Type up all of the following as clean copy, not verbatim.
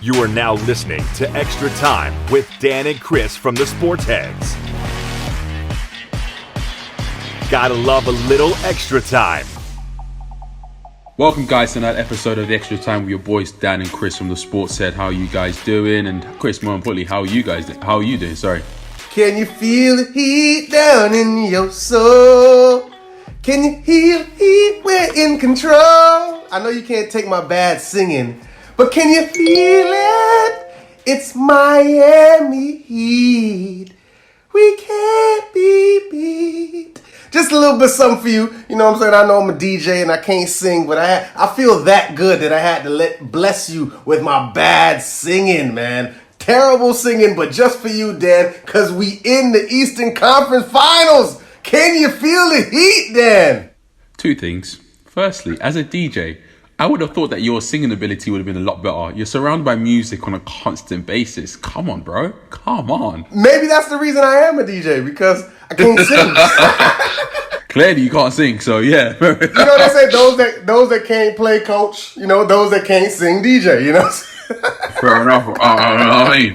You are now listening to Extra Time with Dan and Chris from the Sportsheads. Gotta love a little extra time. Welcome, guys, to another episode of the Extra Time with your boys Dan and Chris from the Sportsheads. How are you guys doing? And Chris, more importantly, how are you doing? Sorry. Can you feel the heat down in your soul? Can you hear the heat? We're in control. I know you can't take my bad singing, but can you feel it? It's Miami Heat. We can't be beat. Just a little bit something for you. You know what I'm saying? I know I'm a DJ and I can't sing, but I feel that good that I had to bless you with my bad singing, man. Terrible singing, but just for you, Dan, because we in the Eastern Conference Finals. Can you feel the heat, Dan? Two things. Firstly, as a DJ, I would have thought that your singing ability would have been a lot better. You're surrounded by music on a constant basis. Come on, bro. Come on. Maybe that's the reason I am a DJ, because I can't sing. Clearly, you can't sing, so yeah. You know, they say those that can't play coach, you know, those that can't sing DJ, you know? Fair enough.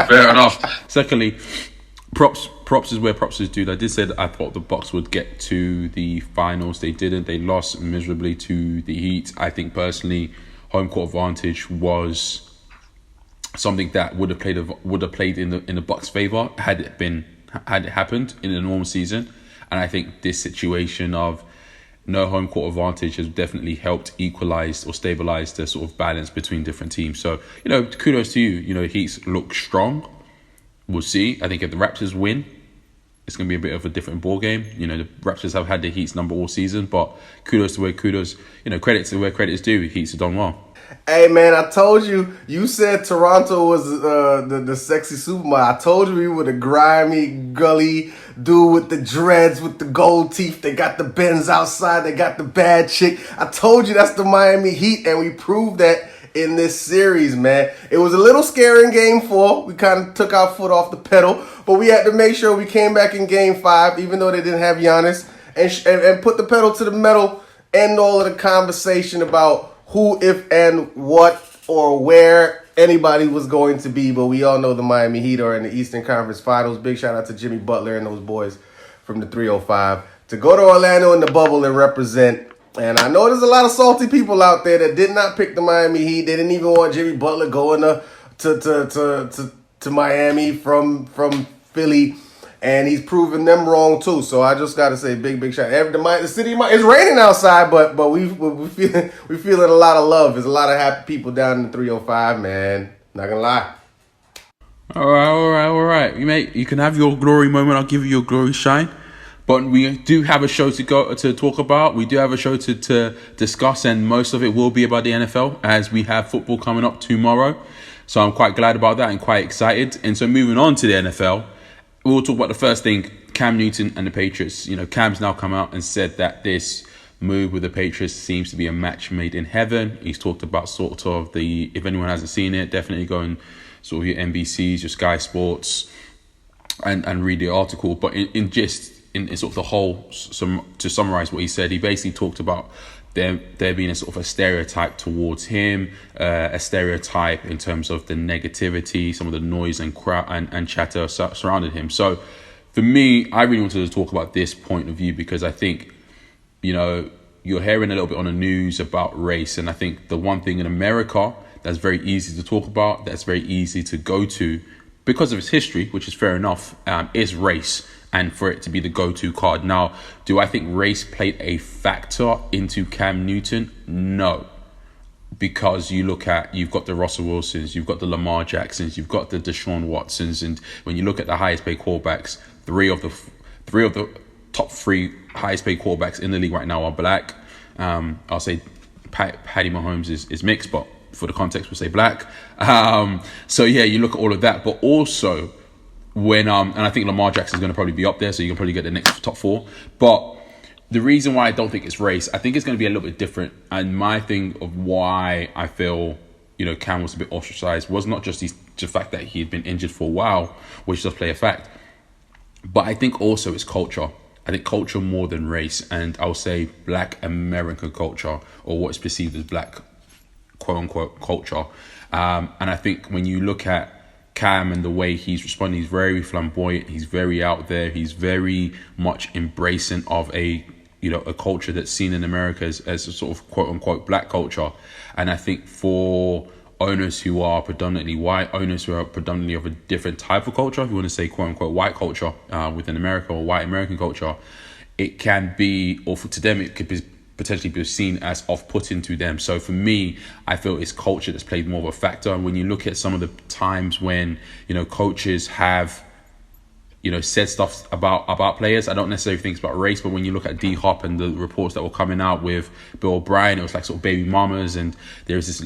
Fair enough. Secondly, props is where props is due. I did say that I thought the Bucks would get to the finals. They didn't. They lost miserably to the Heat. I think personally, home court advantage was something that would have played in the Bucks' favor had it happened in a normal season. And I think this situation of no home court advantage has definitely helped equalize or stabilize the sort of balance between different teams. So, you know, kudos to you. You know, Heats look strong. We'll see. I think if the Raptors win, it's going to be a bit of a different ball game. You know, the Raptors have had the Heat's number all season, but credit to where credit is due. Heat's have done well. Hey, man, I told you. You said Toronto was the sexy supermodel. I told you we were the grimy, gully dude with the dreads, with the gold teeth. They got the Benz outside. They got the bad chick. I told you that's the Miami Heat, and we proved that in this series, man. It was a little scary in Game 4. We kind of took our foot off the pedal, but we had to make sure we came back in Game 5, even though they didn't have Giannis, and put the pedal to the metal, end all of the conversation about who, if, and what, or where anybody was going to be. But we all know the Miami Heat are in the Eastern Conference Finals. Big shout out to Jimmy Butler and those boys from the 305 to go to Orlando in the bubble and represent. And I know there's a lot of salty people out there that did not pick the Miami Heat. They didn't even want Jimmy Butler going to Miami from Philly. And he's proven them wrong too. So I just gotta say, big shout. The city, it's raining outside, but we feeling a lot of love. There's a lot of happy people down in the 305, man. Not gonna lie. All right, mate. You can have your glory moment. I'll give you your glory shine. But we do have a show to talk about. We do have a show to discuss, and most of it will be about the NFL as we have football coming up tomorrow. So I'm quite glad about that and quite excited. And so moving on to the NFL. We'll talk about the first thing, Cam Newton and the Patriots. You know, Cam's now come out and said that this move with the Patriots seems to be a match made in heaven. He's talked about sort of if anyone hasn't seen it, definitely go and sort of your NBCs, your Sky Sports, and read the article. But in sort of the whole, to summarize what he said, he basically talked about there being a sort of a stereotype towards him, a stereotype in terms of the negativity, some of the noise and chatter surrounding him. So for me, I really wanted to talk about this point of view because I think, you know, you're hearing a little bit on the news about race. And I think the one thing in America that's very easy to talk about, that's very easy to go to because of its history, which is fair enough, is race. And for it to be the go-to card. Now, do I think race played a factor into Cam Newton? No. Because you've got the Russell Wilsons, you've got the Lamar Jacksons, you've got the Deshaun Watsons, and when you look at the highest paid quarterbacks, three of the top three highest paid quarterbacks in the league right now are black. I'll say Patty Mahomes is mixed, but for the context, we'll say black. So yeah, you look at all of that, but also and I think Lamar Jackson is going to probably be up there, so you can probably get the next top four. But the reason why I don't think it's race, I think it's going to be a little bit different. And my thing of why I feel, you know, Cam was a bit ostracized was not just the fact that he had been injured for a while, which does play a fact. But I think also it's culture. I think culture more than race. And I'll say black American culture, or what is perceived as black, quote unquote, culture. And I think when you look at Cam and the way he's responding, he's very flamboyant, he's very out there, he's very much embracing of a culture that's seen in America as a sort of quote unquote black culture. And I think for owners who are predominantly white, owners who are predominantly of a different type of culture, if you want to say quote unquote white culture within America or white American culture, it can be, or to them, it could be potentially be seen as off-putting to them. So for me, I feel it's culture that's played more of a factor. And when you look at some of the times when, coaches have, said stuff about players, I don't necessarily think it's about race, but when you look at D-Hop and the reports that were coming out with Bill O'Brien, it was like sort of baby mamas, and there's this,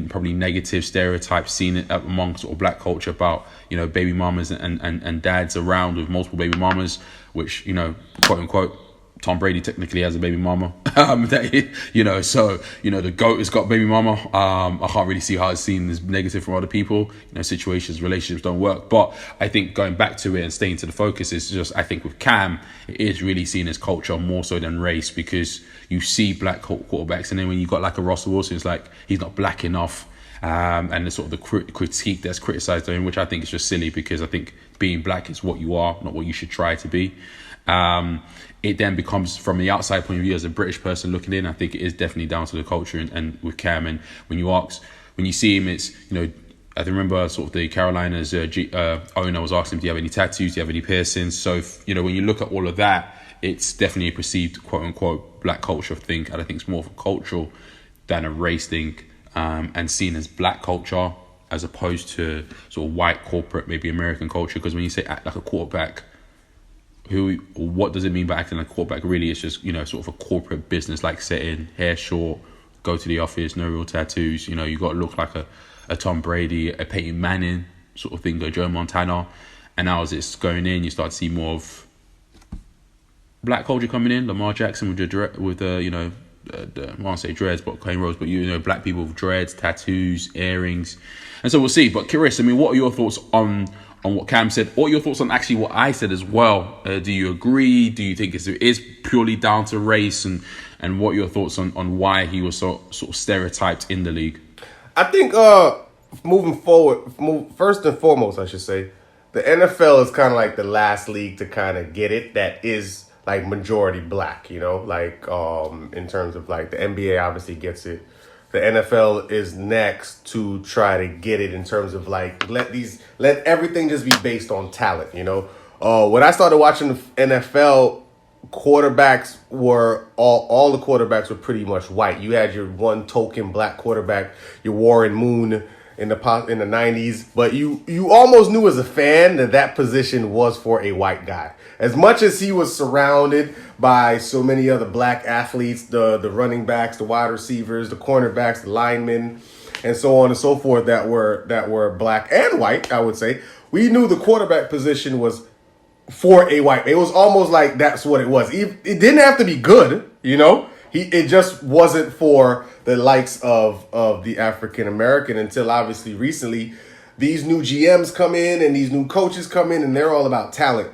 probably negative stereotype seen among sort of black culture about, baby mamas and dads around with multiple baby mamas, which, quote unquote, Tom Brady technically has a baby mama. So the GOAT has got baby mama. I can't really see how it's seen as negative from other people. Situations, relationships don't work. But I think going back to it and staying to the focus is just, I think with Cam, it is really seen as culture more so than race, because you see black quarterbacks, and then when you got like a Russell Wilson, it's like he's not black enough. And the sort of the critique that's criticized of him, which I think is just silly, because I think being black is what you are, not what you should try to be. It then becomes, from the outside point of view, as a British person looking in, I think it is definitely down to the culture and with Cam. And when you see him, it's, I remember sort of the Carolinas owner was asking him, do you have any tattoos? Do you have any piercings? So, when you look at all of that, it's definitely a perceived quote unquote black culture thing. And I think it's more of a cultural than a race thing, and seen as black culture as opposed to sort of white corporate, maybe American culture. Because when you say act like a quarterback, what does it mean by acting like a quarterback? Really, it's just, sort of a corporate business like setting, hair short, go to the office, no real tattoos. You got to look like a Tom Brady, a Peyton Manning sort of thing, or Joe Montana. And now as it's going in, you start to see more of black culture coming in. Lamar Jackson with I won't say dreads, but Kane Rose, but black people with dreads, tattoos, earrings. And so we'll see. But Chris, what are your thoughts on what Cam said? What are your thoughts on actually what I said as well? Do you agree? Do you think it is purely down to race? And what are your thoughts on why he was sort of stereotyped in the league? I think moving forward, first and foremost, I should say, the NFL is kind of like the last league to kind of get it that is like majority black, in terms of like the NBA obviously gets it. The NFL is next to try to get it in terms of like let everything just be based on talent. When I started watching the NFL, quarterbacks were all the quarterbacks were pretty much white. You had your one token black quarterback, your Warren Moon in the 90s, but you almost knew as a fan that position was for a white guy. As much as he was surrounded by so many other black athletes, the running backs, the wide receivers, the cornerbacks, the linemen, and so on and so forth that were black and white, I would say, we knew the quarterback position was for a white. It was almost like that's what it was. It didn't have to be good, It just wasn't for the likes of the African American until obviously recently these new GMs come in and these new coaches come in and they're all about talent,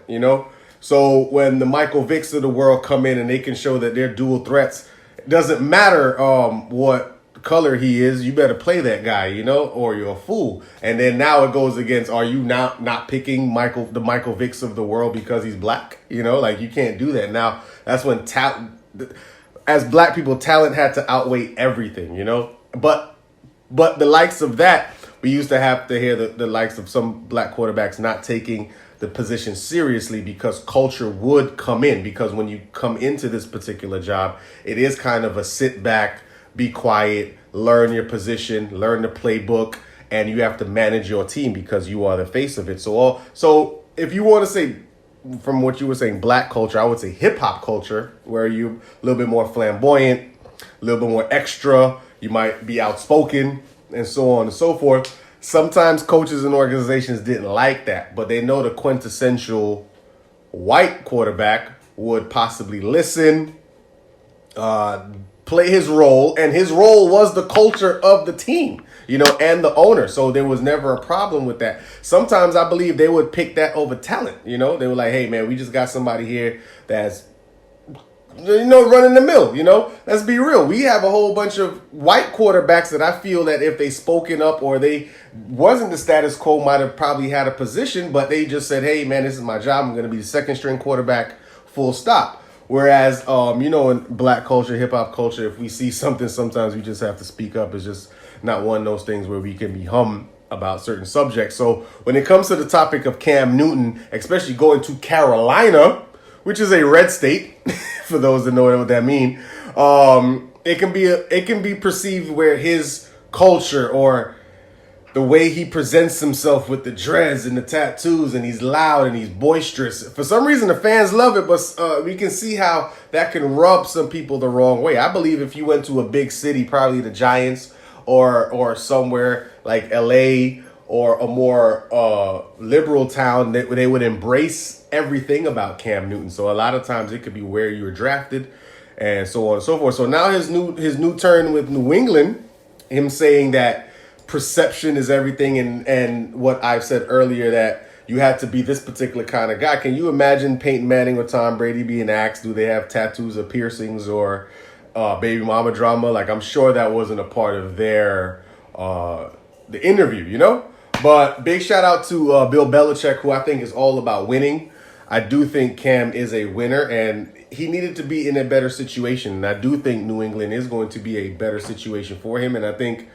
So when the Michael Vicks of the world come in and they can show that they're dual threats, it doesn't matter what color he is, you better play that guy, or you're a fool. And then now it goes against, are you not picking the Michael Vicks of the world because he's black? Like you can't do that. Now that's when as black people, talent had to outweigh everything, But the likes of that, we used to have to hear the likes of some black quarterbacks not taking the position seriously because culture would come in. Because when you come into this particular job, it is kind of a sit back, be quiet, learn your position, learn the playbook, and you have to manage your team because you are the face of it. So if you want to say, from what you were saying, black culture, I would say hip hop culture, where you a little bit more flamboyant, a little bit more extra, you might be outspoken, and so on and so forth. Sometimes coaches and organizations didn't like that, but they know the quintessential white quarterback would possibly listen, play his role, and his role was the culture of the team, and the owner. So there was never a problem with that. Sometimes I believe they would pick that over talent. They were like, hey, man, we just got somebody here that's running the mill. Let's be real. We have a whole bunch of white quarterbacks that I feel that if they spoken up or they wasn't the status quo, might have probably had a position, but they just said, hey, man, this is my job. I'm going to be the second string quarterback, full stop. Whereas, in black culture, hip hop culture, if we see something, sometimes we just have to speak up. It's just not one of those things where we can be hum about certain subjects. So when it comes to the topic of Cam Newton, especially going to Carolina, which is a red state, for those that know what that means, it can be perceived where his culture or the way he presents himself with the dreads and the tattoos, and he's loud and he's boisterous. For some reason, the fans love it, but we can see how that can rub some people the wrong way. I believe if you went to a big city, probably the Giants or somewhere like LA or a more liberal town, they would embrace everything about Cam Newton. So a lot of times it could be where you were drafted and so on and so forth. So now his new turn with New England, him saying that perception is everything, and what I've said earlier, that you had to be this particular kind of guy. Can you imagine Peyton Manning or Tom Brady being asked, do they have tattoos or piercings or baby mama drama? Like, I'm sure that wasn't a part of their the interview, But big shout out to Bill Belichick, who I think is all about winning. I do think Cam is a winner, and he needed to be in a better situation. And I do think New England is going to be a better situation for him, and I think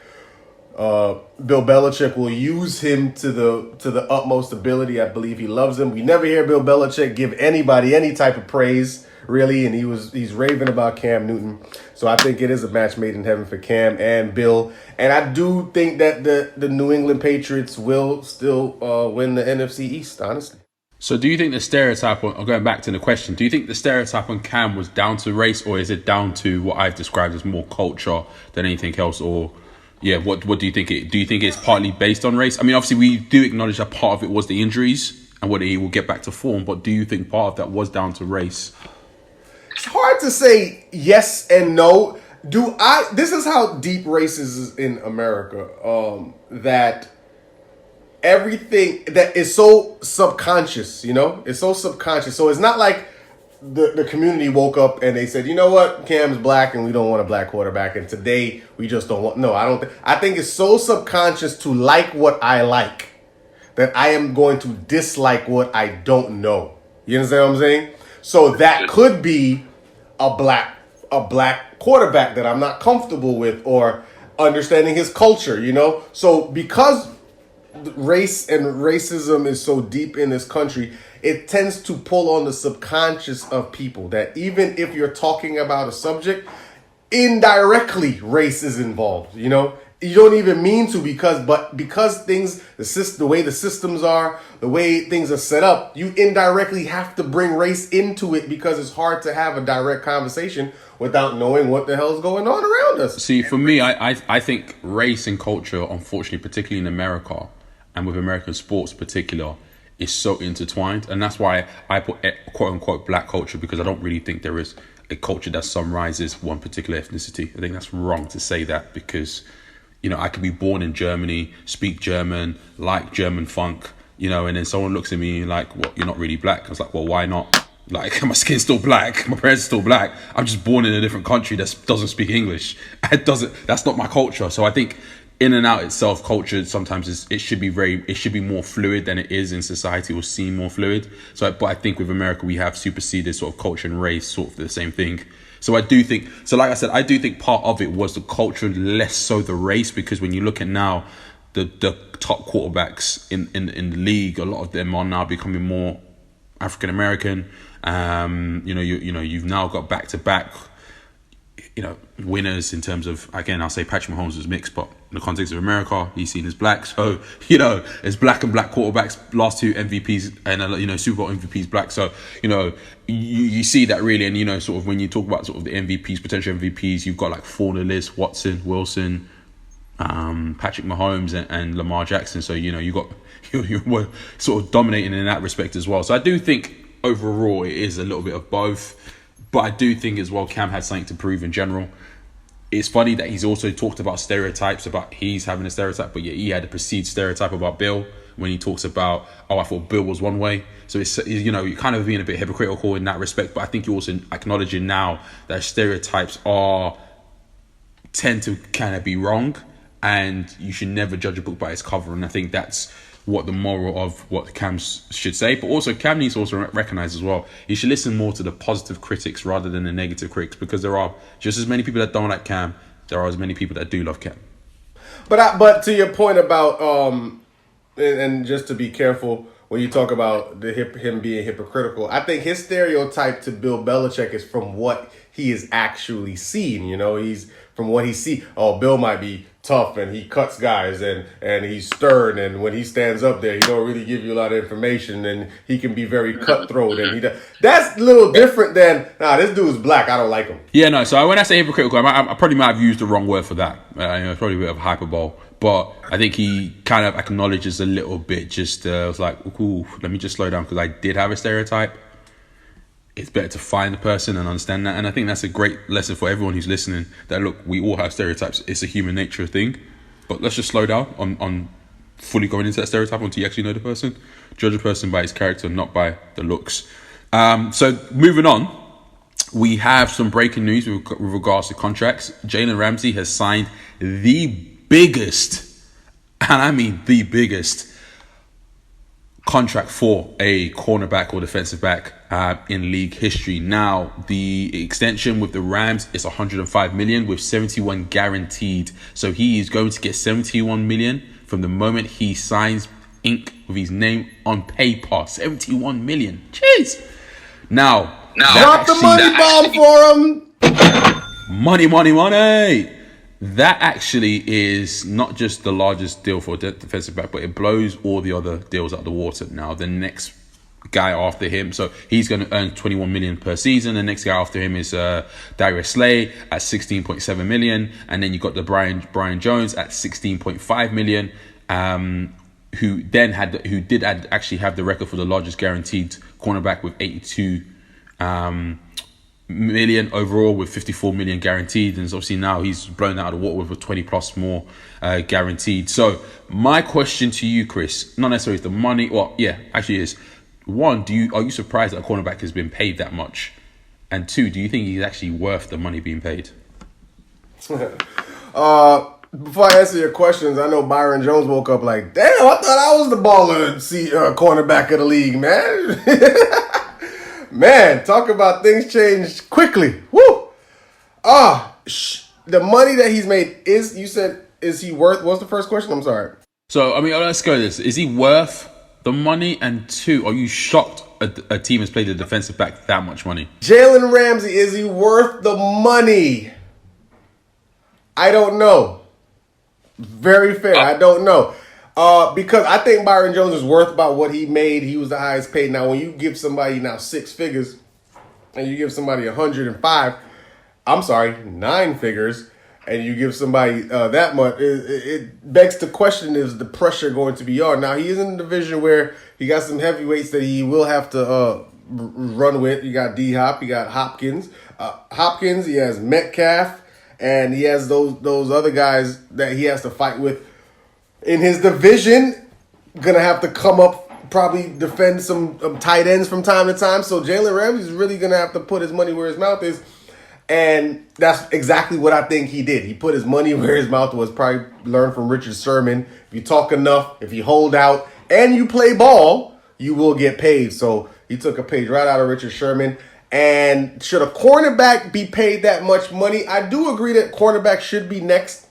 Bill Belichick will use him to the utmost ability. I believe he loves him. We never hear Bill Belichick give anybody any type of praise, really, and he's raving about Cam Newton. So I think it is a match made in heaven for Cam and Bill. And I do think that the New England Patriots will still win the NFC East, honestly. So do you think the stereotype on, going back to the question, do you think the stereotype on Cam was down to race, or is it down to what I've described as more culture than anything else? Or what do you think? Do you think it's partly based on race? I mean, obviously we do acknowledge that part of it was the injuries and whether he will get back to form, but do you think part of that was down to race? It's hard to say yes and no. This is how deep race is in America, that everything that is so subconscious, it's so subconscious. So it's not like the community woke up and they said, you know what, Cam's black and we don't want a black quarterback, and today we just don't want. No, I think it's so subconscious to like what I like that I am going to dislike what I don't know. You understand what I'm saying? So that could be a black quarterback that I'm not comfortable with, or understanding his culture, So because race and racism is so deep in this country, it tends to pull on the subconscious of people, that even if you're talking about a subject, indirectly race is involved, You don't even mean to, because things, the way the systems are, the way things are set up, you indirectly have to bring race into it, because it's hard to have a direct conversation without knowing what the hell's going on around us. See, for me, I think race and culture, unfortunately, particularly in America and with American sports in particular, is so intertwined. And that's why I put quote unquote black culture, because I don't really think there is a culture that summarizes one particular ethnicity. I think that's wrong to say that, because I could be born in Germany, speak German, like German funk, and then someone looks at me like, what, you're not really black? I was like, well, why not? Like, my skin's still black, my parents are still black. I'm just born in a different country that doesn't speak English. That's not my culture. So I think in and out itself, culture sometimes it should be more fluid than it is in society, or seem more fluid. But I think with America, we have superseded sort of culture and race, sort of the same thing. So like I said, I do think part of it was the culture, less so the race, because when you look at now, the top quarterbacks in the league, a lot of them are now becoming more African American. You've now got back to back, winners in terms of, again, I'll say Patrick Mahomes was mixed, but in the context of America, he's seen as black. So, it's black and black quarterbacks, last two MVPs and, Super Bowl MVPs black. So, you see that really. And, sort of when you talk about sort of the MVPs, potential MVPs, you've got like four on the list: Watson, Wilson, Patrick Mahomes and Lamar Jackson. So, you're sort of dominating in that respect as well. So I do think overall it is a little bit of both. But I do think as well, Cam had something to prove in general. It's funny that he's also talked about stereotypes, about he's having a stereotype, but yet he had a perceived stereotype about Bill, when he talks about, I thought Bill was one way. So it's, you know, you're kind of being a bit hypocritical in that respect. But I think you're also acknowledging now that stereotypes tend to kind of be wrong, and you should never judge a book by its cover. And I think that's what the moral of what Cam should say. But also Cam needs to also recognize as well, you should listen more to the positive critics rather than the negative critics, because there are just as many people that don't like Cam, there are as many people that do love Cam. But to your point about and just to be careful when you talk about him being hypocritical, I think his stereotype to Bill Belichick is from what he is actually seen. You know, he's from what he see. Oh, Bill might be tough and he cuts guys and he's stern, and when he stands up there, he don't really give you a lot of information, and he can be very cutthroat, and that's a little different than this dude's black, I don't like him. Yeah, no. So when I say hypocritical, I probably might have used the wrong word for that. It's probably a bit of hyperbole, but I think he kind of acknowledges a little bit. Just was like, ooh, let me just slow down, because I did have a stereotype. It's better to find the person and understand that. And I think that's a great lesson for everyone who's listening, that look, we all have stereotypes. It's a human nature thing. But let's just slow down on fully going into that stereotype until you actually know the person. Judge a person by his character, not by the looks. So moving on, we have some breaking news with regards to contracts. Jalen Ramsey has signed the biggest, and I mean the biggest, contract for a cornerback or defensive back in league history. Now, the extension with the Rams is $105 million with 71 guaranteed. So he is going to get $71 million from the moment he signs ink with his name on paper. $71 million. Jeez. Now drop the money bomb for him. Money. That actually is not just the largest deal for a defensive back, but it blows all the other deals out of the water. Now, the next guy after him, so he's going to earn $21 million per season. The next guy after him is Darius Slay at $16.7 million, and then you got the Brian Jones at $16.5 million, who did actually have the record for the largest guaranteed cornerback with $82 million overall, with $54 million guaranteed, and obviously now he's blown that out of the water with a 20 plus more guaranteed. So my question to you, Chris, not necessarily the money, well, yeah, actually is, one, are you surprised that a cornerback has been paid that much? And two, do you think he's actually worth the money being paid? Before I answer your questions, I know Byron Jones woke up like, damn, I thought I was the baller cornerback of the league, man. Man, talk about things change quickly. Woo! The money that he's made is he worth? What's the first question? I'm sorry. So, I mean, let's go this. Is he worth the money? And two, are you shocked a team has played a defensive back that much money? Jalen Ramsey, is he worth the money? I don't know. Very fair. I don't know. Because I think Byron Jones is worth about what he made. He was the highest paid. Now, when you give somebody now 6 figures and you give somebody 9 figures, and you give somebody that much, it begs to question, is the pressure going to be on? Now, he is in a division where he got some heavyweights that he will have to run with. You got D-Hop, you got Hopkins. He has Metcalf, and he has those other guys that he has to fight with in his division. Gonna have to come up, probably defend some tight ends from time to time. So Jalen Ramsey is really gonna have to put his money where his mouth is, and that's exactly what I think he did. He put his money where his mouth was. Probably learned from Richard Sherman. If you talk enough, if you hold out, and you play ball, you will get paid. So he took a page right out of Richard Sherman. And should a cornerback be paid that much money? I do agree that cornerback should be next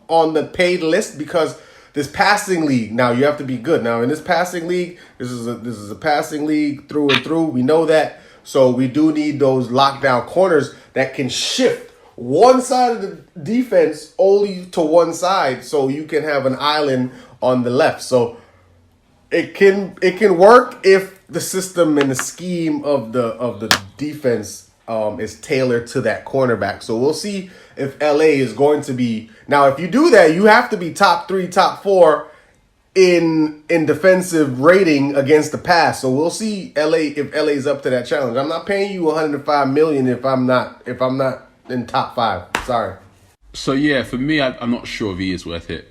on the paid list, because this passing league, now you have to be good. Now in this passing league, this is a passing league through and through. We know that. So we do need those lockdown corners that can shift one side of the defense only to one side, so you can have an island on the left. So it can work if the system and the scheme of the defense is tailored to that cornerback. So we'll see if LA is going to be. Now, if you do that, you have to be top 3, top 4 in defensive rating against the pass. So we'll see if LA is up to that challenge. I'm not paying you $105 million if I'm not in top 5. Sorry. So yeah, for me, I'm not sure if he is worth it.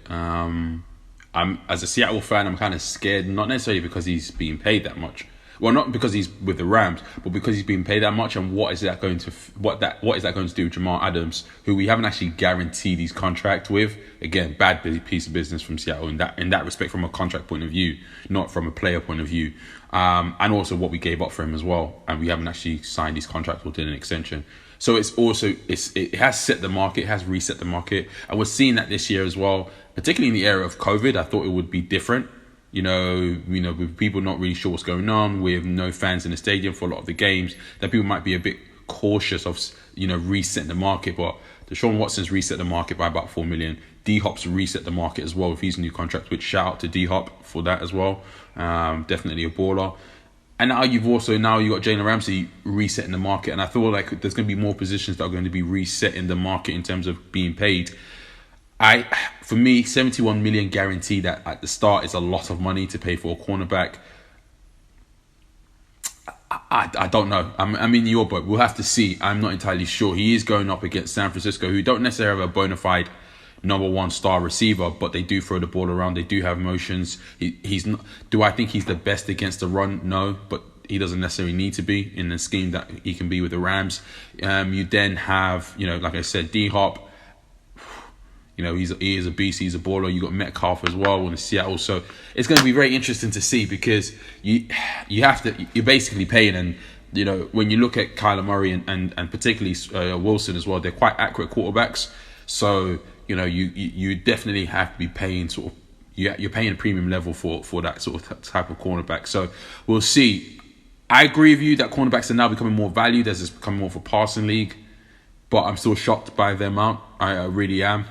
As a Seattle fan, I'm kind of scared, not necessarily because he's being paid that much. Well, not because he's with the Rams, but because he's being paid that much. And what is that going to do with Jamal Adams, who we haven't actually guaranteed his contract with? Again, bad piece of business from Seattle in that respect, from a contract point of view, not from a player point of view. And also what we gave up for him as well, and we haven't actually signed his contract or did an extension. So it has set the market, it has reset the market, and we're seeing that this year as well. Particularly in the era of COVID, I thought it would be different. With people not really sure what's going on, with no fans in the stadium for a lot of the games, that people might be a bit cautious of, resetting the market. But Deshaun Watson's reset the market by about 4 million. D-Hop's reset the market as well with his new contract, which shout out to D-Hop for that as well. Definitely a baller. And now you've got Jalen Ramsey resetting the market. And I feel like there's going to be more positions that are going to be resetting the market in terms of being paid. For me, 71 million guaranteed at the start is a lot of money to pay for a cornerback. I don't know. I'm in your boat. We'll have to see. I'm not entirely sure. He is going up against San Francisco, who don't necessarily have a bona fide number one star receiver, but they do throw the ball around. They do have motions. He's not. Do I think he's the best against the run? No, but he doesn't necessarily need to be in the scheme that he can be with the Rams. You then have, like I said, D-Hop. He is a beast. He's a baller. You got Metcalf as well in Seattle, so it's going to be very interesting to see, because you're basically paying, and when you look at Kyler Murray and particularly Wilson as well, they're quite accurate quarterbacks. So you definitely have to be paying you're paying a premium level for that sort of type of cornerback. So we'll see. I agree with you that cornerbacks are now becoming more valued as it's becoming more of a passing league, but I'm still shocked by the amount. I really am.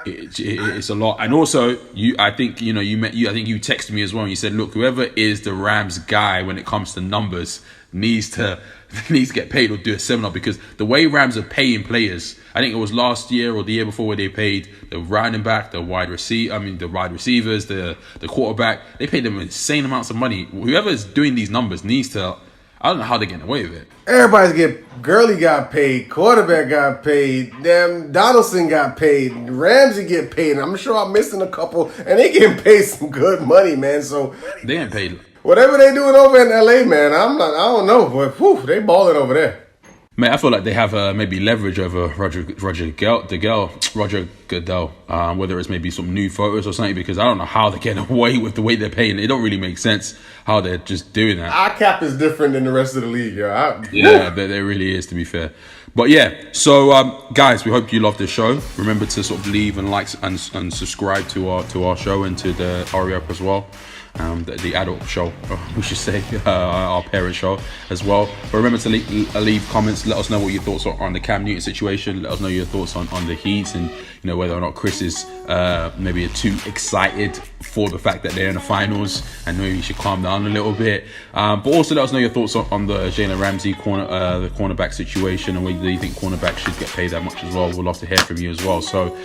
It's a lot. And also, I think you texted me as well, and you said, look, whoever is the Rams guy when it comes to numbers needs to get paid or do a seminar, because the way Rams are paying players, I think it was last year or the year before, where they paid the running back, the wide receivers, the quarterback, they paid them insane amounts of money. Whoever is doing these numbers needs to, I don't know how they're getting away with it. Gurley got paid, quarterback got paid, damn Donaldson got paid, Ramsey get paid. I'm sure I'm missing a couple, and they getting paid some good money, man. So they ain't paid. Whatever they doing over in LA, man, I don't know, but they balling over there. Man, I feel like they have maybe leverage over Roger Goodell, whether it's maybe some new photos or something, because I don't know how they're getting away with the way they're paying. It don't really make sense how they're just doing that. Our cap is different than the rest of the league, yo. There really is, to be fair. But yeah, so guys, we hope you love this show. Remember to sort of leave and like and subscribe to our show and to the REP as well. The adult show, we should say, our parent show as well. But remember to leave comments. Let us know what your thoughts are on the Cam Newton situation. Let us know your thoughts on the Heat, and whether or not Chris is maybe too excited for the fact that they're in the finals, and maybe you should calm down a little bit. But also let us know your thoughts on the Jalen Ramsey the cornerback situation, and whether you think cornerbacks should get paid that much as well. We'd love to hear from you as well. So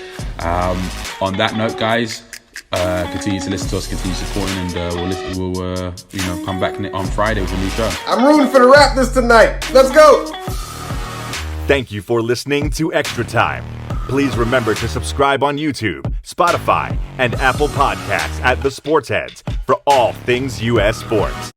on that note, guys, continue to listen to us, continue supporting, and we'll come back on Friday with a new show. I'm rooting for the Raptors tonight. Let's go. Thank you for listening to Extra Time. Please remember to subscribe on YouTube, Spotify, and Apple Podcasts at The Sportsheads for all things U.S. sports.